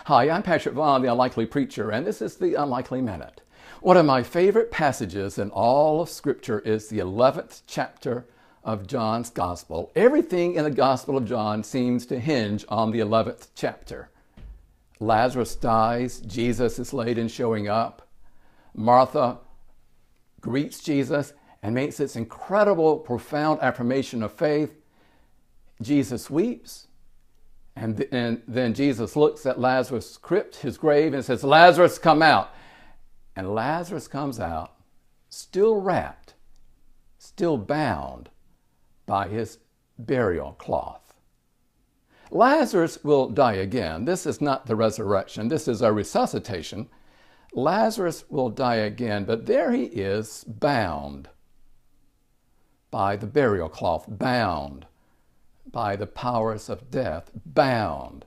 Hi, I'm Patrick Vaughn, the Unlikely Preacher, and this is the Unlikely Minute. One of my favorite passages in all of Scripture is the 11th chapter of John's Gospel. Everything in the Gospel of John seems to hinge on the 11th chapter. Lazarus dies, Jesus is late in showing up. Martha greets Jesus and makes this incredible, profound affirmation of faith. Jesus weeps. And then Jesus looks at Lazarus' crypt, his grave, and says, "Lazarus, come out." And Lazarus comes out, still wrapped, still bound by his burial cloth. Lazarus will die again. This is not the resurrection. This is a resuscitation. Lazarus will die again, but there he is, bound by the burial cloth, bound by the powers of death, bound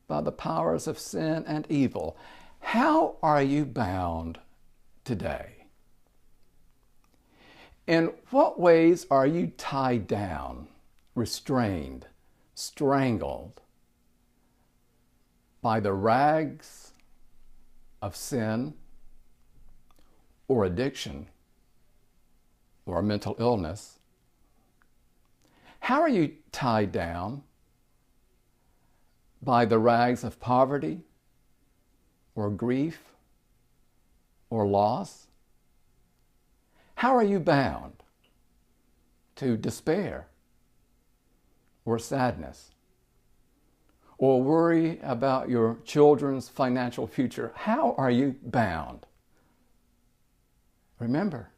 by the powers of sin and evil. How are you bound today? In what ways are you tied down, restrained, strangled by the rags of sin or addiction or mental illness? How are you tied down by the rags of poverty or grief or loss? How are you bound to despair or sadness or worry about your children's financial future? How are you bound? Remember,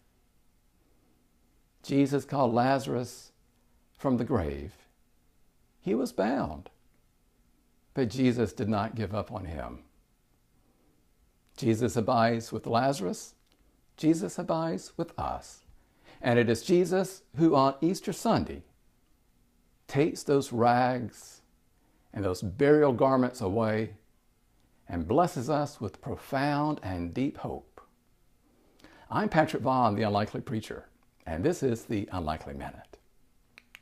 Jesus called Lazarus from the grave. He was bound, but Jesus did not give up on him. Jesus abides with Lazarus. Jesus abides with us. And it is Jesus who on Easter Sunday takes those rags and those burial garments away and blesses us with profound and deep hope. I'm Patrick Vaughn, the Unlikely Preacher, and this is the Unlikely Minute.